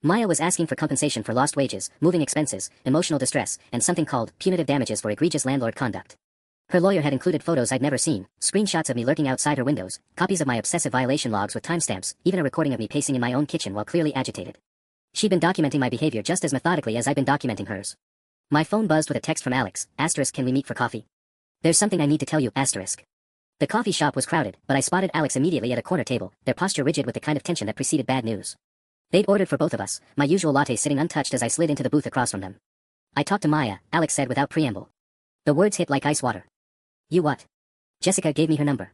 Maya was asking for compensation for lost wages, moving expenses, emotional distress, and something called punitive damages for egregious landlord conduct. Her lawyer had included photos I'd never seen, screenshots of me lurking outside her windows, copies of my obsessive violation logs with timestamps, even a recording of me pacing in my own kitchen while clearly agitated. She'd been documenting my behavior just as methodically as I'd been documenting hers. My phone buzzed with a text from Alex, *, can we meet for coffee? There's something I need to tell you, *. The coffee shop was crowded, but I spotted Alex immediately at a corner table, their posture rigid with the kind of tension that preceded bad news. They'd ordered for both of us, my usual latte sitting untouched as I slid into the booth across from them. "I talked to Maya," Alex said without preamble. The words hit like ice water. "You what?" "Jessica gave me her number.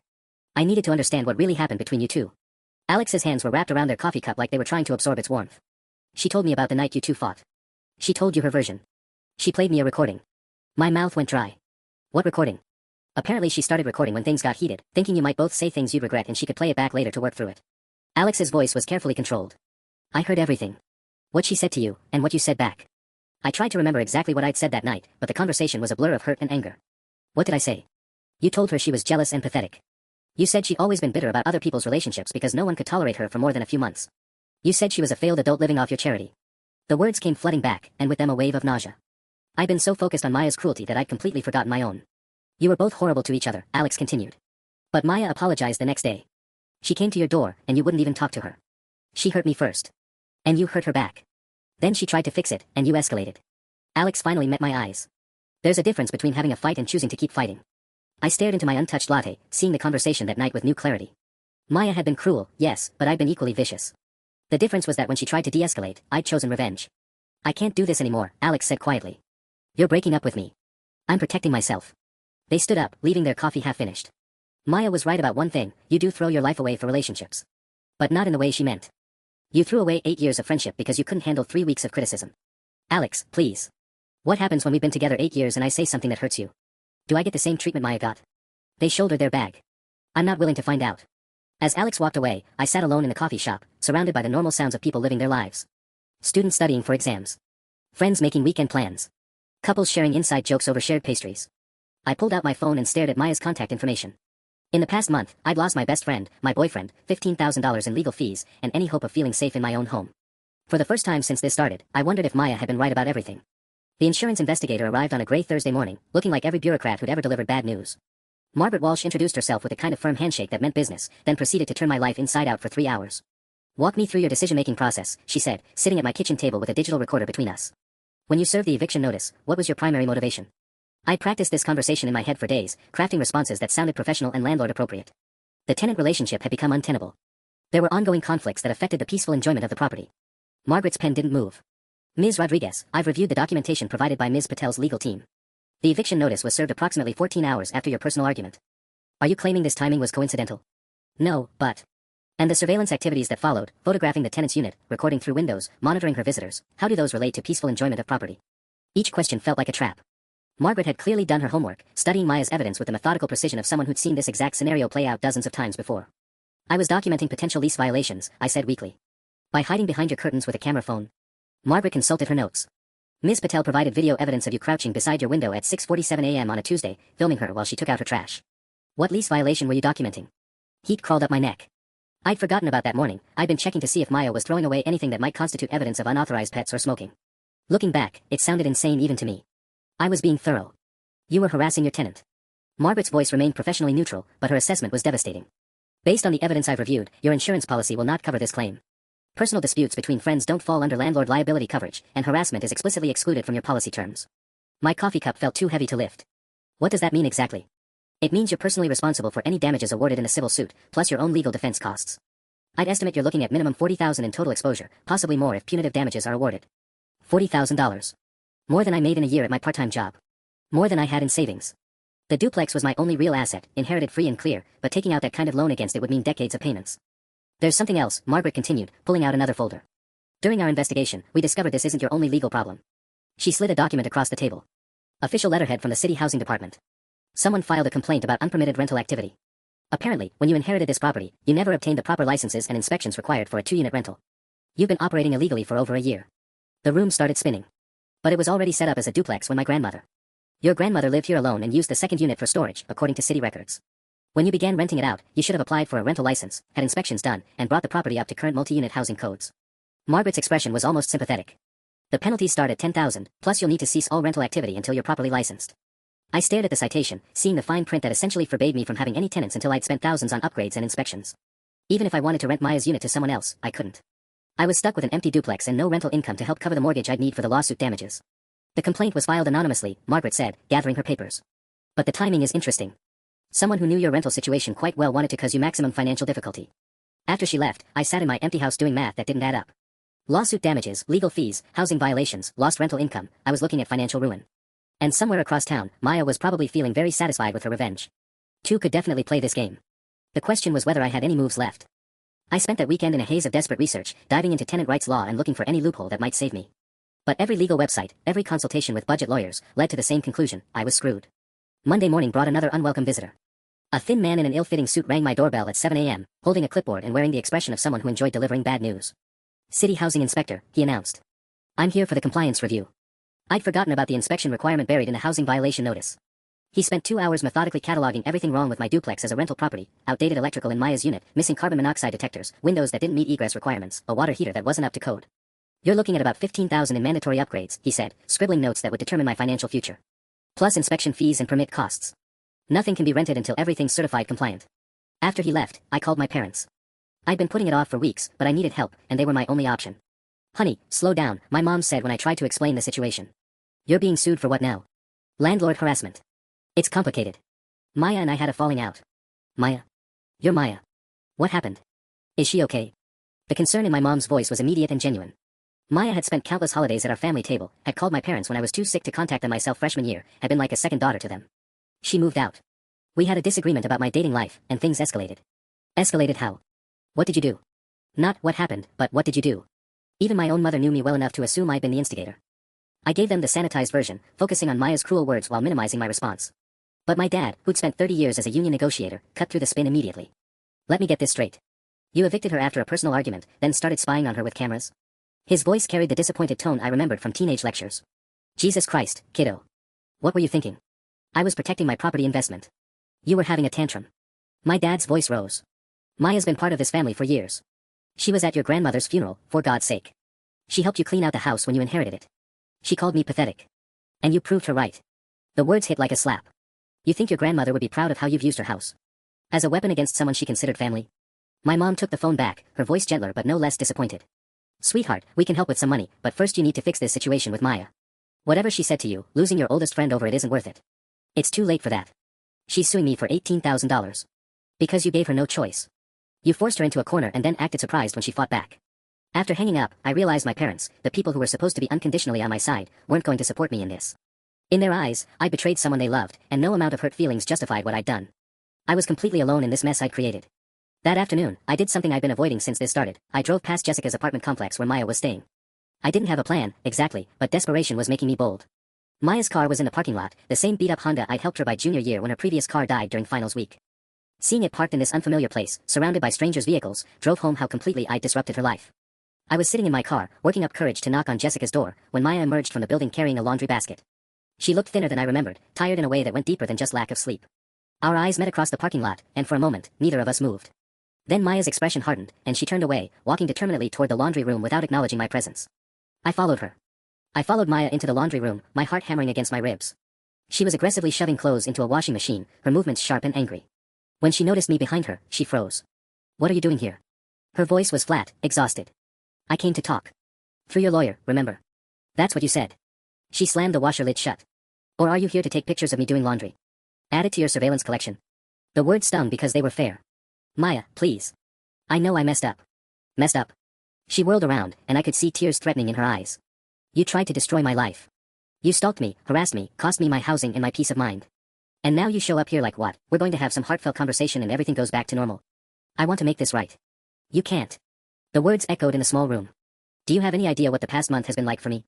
I needed to understand what really happened between you two." Alex's hands were wrapped around their coffee cup like they were trying to absorb its warmth. "She told me about the night you two fought. She told you her version. She played me a recording." My mouth went dry. "What recording?" "Apparently she started recording when things got heated, thinking you might both say things you'd regret and she could play it back later to work through it." Alex's voice was carefully controlled. "I heard everything. What she said to you, and what you said back." I tried to remember exactly what I'd said that night, but the conversation was a blur of hurt and anger. "What did I say?" "You told her she was jealous and pathetic. You said she'd always been bitter about other people's relationships because no one could tolerate her for more than a few months. You said she was a failed adult living off your charity." The words came flooding back, and with them a wave of nausea. I'd been so focused on Maya's cruelty that I'd completely forgotten my own. "You were both horrible to each other," Alex continued. "But Maya apologized the next day. She came to your door, and you wouldn't even talk to her. She hurt me first. And you hurt her back. Then she tried to fix it, and you escalated." Alex finally met my eyes. There's a difference between having a fight and choosing to keep fighting. I stared into my untouched latte, seeing the conversation that night with new clarity. Maya had been cruel, yes, but I'd been equally vicious. The difference was that when she tried to de-escalate, I'd chosen revenge. "I can't do this anymore," Alex said quietly. "You're breaking up with me. I'm protecting myself." They stood up, leaving their coffee half-finished. Maya was right about one thing, you do throw your life away for relationships. But not in the way she meant. You threw away 8 years of friendship because you couldn't handle 3 weeks of criticism. "Alex, please. What happens when we've been together 8 years and I say something that hurts you? Do I get the same treatment Maya got?" They shouldered their bag. "I'm not willing to find out." As Alex walked away, I sat alone in the coffee shop, surrounded by the normal sounds of people living their lives. Students studying for exams. Friends making weekend plans. Couples sharing inside jokes over shared pastries. I pulled out my phone and stared at Maya's contact information. In the past month, I'd lost my best friend, my boyfriend, $15,000 in legal fees, and any hope of feeling safe in my own home. For the first time since this started, I wondered if Maya had been right about everything. The insurance investigator arrived on a gray Thursday morning, looking like every bureaucrat who'd ever delivered bad news. Margaret Walsh introduced herself with a kind of firm handshake that meant business, then proceeded to turn my life inside out for 3 hours. "Walk me through your decision-making process," she said, sitting at my kitchen table with a digital recorder between us. "When you served the eviction notice, what was your primary motivation?" I practiced this conversation in my head for days, crafting responses that sounded professional and landlord appropriate. The tenant relationship had become untenable. There were ongoing conflicts that affected the peaceful enjoyment of the property. Margaret's pen didn't move. "Ms. Rodriguez, I've reviewed the documentation provided by Ms. Patel's legal team. The eviction notice was served approximately 14 hours after your personal argument. Are you claiming this timing was coincidental?" "No, but..." "And the surveillance activities that followed, photographing the tenant's unit, recording through windows, monitoring her visitors, how do those relate to peaceful enjoyment of property?" Each question felt like a trap. Margaret had clearly done her homework, studying Maya's evidence with the methodical precision of someone who'd seen this exact scenario play out dozens of times before. "I was documenting potential lease violations," I said weakly. "By hiding behind your curtains with a camera phone?" Margaret consulted her notes. "Ms. Patel provided video evidence of you crouching beside your window at 6:47 a.m. on a Tuesday, filming her while she took out her trash. What lease violation were you documenting?" Heat crawled up my neck. I'd forgotten about that morning. I'd been checking to see if Maya was throwing away anything that might constitute evidence of unauthorized pets or smoking. Looking back, it sounded insane even to me. I was being thorough. "You were harassing your tenant." Margaret's voice remained professionally neutral, but her assessment was devastating. "Based on the evidence I've reviewed, your insurance policy will not cover this claim. Personal disputes between friends don't fall under landlord liability coverage, and harassment is explicitly excluded from your policy terms." My coffee cup felt too heavy to lift. "What does that mean exactly?" "It means you're personally responsible for any damages awarded in a civil suit, plus your own legal defense costs. I'd estimate you're looking at minimum $40,000 in total exposure, possibly more if punitive damages are awarded." $40,000. More than I made in a year at my part-time job. More than I had in savings. The duplex was my only real asset, inherited free and clear, but taking out that kind of loan against it would mean decades of payments. "There's something else," Margaret continued, pulling out another folder. "During our investigation, we discovered this isn't your only legal problem." She slid a document across the table. Official letterhead from the city housing department. Someone filed a complaint about unpermitted rental activity. Apparently, when you inherited this property, you never obtained the proper licenses and inspections required for a 2-unit rental. You've been operating illegally for over a year. The room started spinning. But it was already set up as a duplex when my grandmother. Your grandmother lived here alone and used the second unit for storage, according to city records. When you began renting it out, you should have applied for a rental license, had inspections done, and brought the property up to current multi-unit housing codes. Margaret's expression was almost sympathetic. "The penalties start at $10,000, plus you'll need to cease all rental activity until you're properly licensed." I stared at the citation, seeing the fine print that essentially forbade me from having any tenants until I'd spent thousands on upgrades and inspections. Even if I wanted to rent Maya's unit to someone else, I couldn't. I was stuck with an empty duplex and no rental income to help cover the mortgage I'd need for the lawsuit damages. "The complaint was filed anonymously," Margaret said, gathering her papers. "But the timing is interesting. Someone who knew your rental situation quite well wanted to cause you maximum financial difficulty." After she left, I sat in my empty house doing math that didn't add up. Lawsuit damages, legal fees, housing violations, lost rental income. I was looking at financial ruin. And somewhere across town, Maya was probably feeling very satisfied with her revenge. Two could definitely play this game. The question was whether I had any moves left. I spent that weekend in a haze of desperate research, diving into tenant rights law and looking for any loophole that might save me. But every legal website, every consultation with budget lawyers, led to the same conclusion: I was screwed. Monday morning brought another unwelcome visitor. A thin man in an ill-fitting suit rang my doorbell at 7 a.m., holding a clipboard and wearing the expression of someone who enjoyed delivering bad news. "City housing inspector," he announced. "I'm here for the compliance review." I'd forgotten about the inspection requirement buried in the housing violation notice. He spent 2 hours methodically cataloging everything wrong with my duplex as a rental property: outdated electrical in Maya's unit, missing carbon monoxide detectors, windows that didn't meet egress requirements, a water heater that wasn't up to code. "You're looking at about $15,000 in mandatory upgrades," he said, scribbling notes that would determine my financial future. "Plus inspection fees and permit costs. Nothing can be rented until everything's certified compliant." After he left, I called my parents. I'd been putting it off for weeks, but I needed help, and they were my only option. "Honey, slow down," my mom said when I tried to explain the situation. "You're being sued for what now?" "Landlord harassment." "It's complicated. Maya and I had a falling out." "Maya? You're Maya. What happened? Is she okay?" The concern in my mom's voice was immediate and genuine. Maya had spent countless holidays at our family table, had called my parents when I was too sick to contact them myself freshman year, had been like a second daughter to them. She moved out. We had a disagreement about my dating life, and things escalated. Escalated how? "What did you do?" Not what happened, but what did you do? Even my own mother knew me well enough to assume I'd been the instigator. I gave them the sanitized version, focusing on Maya's cruel words while minimizing my response. But my dad, who'd spent 30 years as a union negotiator, cut through the spin immediately. "Let me get this straight. You evicted her after a personal argument, then started spying on her with cameras?" His voice carried the disappointed tone I remembered from teenage lectures. "Jesus Christ, kiddo. What were you thinking?" "I was protecting my property investment." "You were having a tantrum." My dad's voice rose. "Maya's been part of this family for years. She was at your grandmother's funeral, for God's sake. She helped you clean out the house when you inherited it. She called me pathetic. And you proved her right. The words hit like a slap. You think your grandmother would be proud of how you've used her house as a weapon against someone she considered family? My mom took the phone back, her voice gentler but no less disappointed. Sweetheart, we can help with some money, but first you need to fix this situation with Maya. Whatever she said to you, losing your oldest friend over it isn't worth it. It's too late for that. She's suing me for $18,000. Because you gave her no choice. You forced her into a corner and then acted surprised when she fought back. After hanging up, I realized my parents, the people who were supposed to be unconditionally on my side, weren't going to support me in this. In their eyes, I betrayed someone they loved, and no amount of hurt feelings justified what I'd done. I was completely alone in this mess I'd created. That afternoon, I did something I'd been avoiding since this started. I drove past Jessica's apartment complex where Maya was staying. I didn't have a plan, exactly, but desperation was making me bold. Maya's car was in the parking lot, the same beat-up Honda I'd helped her buy junior year when her previous car died during finals week. Seeing it parked in this unfamiliar place, surrounded by strangers' vehicles, drove home how completely I'd disrupted her life. I was sitting in my car, working up courage to knock on Jessica's door, when Maya emerged from the building carrying a laundry basket. She looked thinner than I remembered, tired in a way that went deeper than just lack of sleep. Our eyes met across the parking lot, and for a moment, neither of us moved. Then Maya's expression hardened, and she turned away, walking determinedly toward the laundry room without acknowledging my presence. I followed her. I followed Maya into the laundry room, my heart hammering against my ribs. She was aggressively shoving clothes into a washing machine, her movements sharp and angry. When she noticed me behind her, she froze. What are you doing here? Her voice was flat, exhausted. I came to talk. Through your lawyer, remember? That's what you said. She slammed the washer lid shut. Or are you here to take pictures of me doing laundry? Add it to your surveillance collection. The words stung because they were fair. Maya, please. I know I messed up. Messed up? She whirled around, and I could see tears threatening in her eyes. You tried to destroy my life. You stalked me, harassed me, cost me my housing and my peace of mind. And now you show up here like what? We're going to have some heartfelt conversation and everything goes back to normal. I want to make this right. You can't. The words echoed in the small room. Do you have any idea what the past month has been like for me?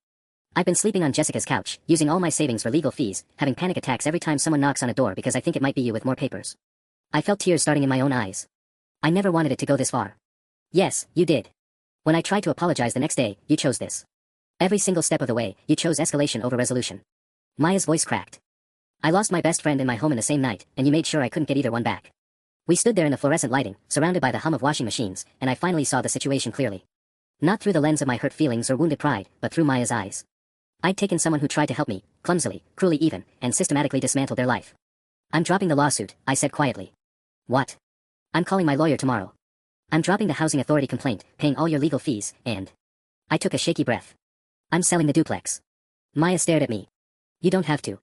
I've been sleeping on Jessica's couch, using all my savings for legal fees, having panic attacks every time someone knocks on a door because I think it might be you with more papers. I felt tears starting in my own eyes. I never wanted it to go this far. Yes, you did. When I tried to apologize the next day, you chose this. Every single step of the way, you chose escalation over resolution. Maya's voice cracked. I lost my best friend and my home in the same night, and you made sure I couldn't get either one back. We stood there in the fluorescent lighting, surrounded by the hum of washing machines, and I finally saw the situation clearly. Not through the lens of my hurt feelings or wounded pride, but through Maya's eyes. I'd taken someone who tried to help me, clumsily, cruelly even, and systematically dismantled their life. I'm dropping the lawsuit, I said quietly. What? I'm calling my lawyer tomorrow. I'm dropping the housing authority complaint, paying all your legal fees, and... I took a shaky breath. I'm selling the duplex. Maya stared at me. You don't have to.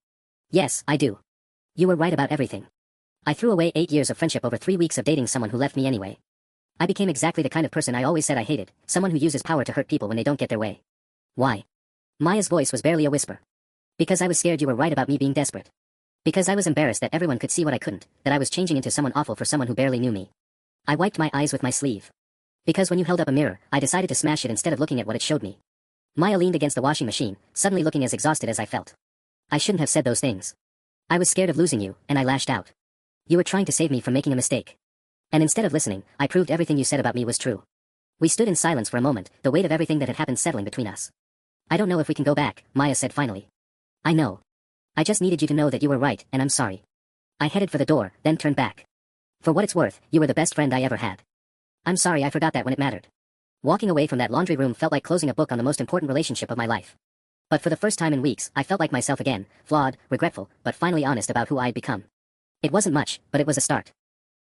Yes, I do. You were right about everything. I threw away 8 years of friendship over 3 weeks of dating someone who left me anyway. I became exactly the kind of person I always said I hated, someone who uses power to hurt people when they don't get their way. Why? Maya's voice was barely a whisper. Because I was scared you were right about me being desperate. Because I was embarrassed that everyone could see what I couldn't, that I was changing into someone awful for someone who barely knew me. I wiped my eyes with my sleeve. Because when you held up a mirror, I decided to smash it instead of looking at what it showed me. Maya leaned against the washing machine, suddenly looking as exhausted as I felt. I shouldn't have said those things. I was scared of losing you, and I lashed out. You were trying to save me from making a mistake. And instead of listening, I proved everything you said about me was true. We stood in silence for a moment, the weight of everything that had happened settling between us. I don't know if we can go back, Maya said finally. I know. I just needed you to know that you were right, and I'm sorry. I headed for the door, then turned back. For what it's worth, you were the best friend I ever had. I'm sorry I forgot that when it mattered. Walking away from that laundry room felt like closing a book on the most important relationship of my life. But for the first time in weeks, I felt like myself again, flawed, regretful, but finally honest about who I'd become. It wasn't much, but it was a start.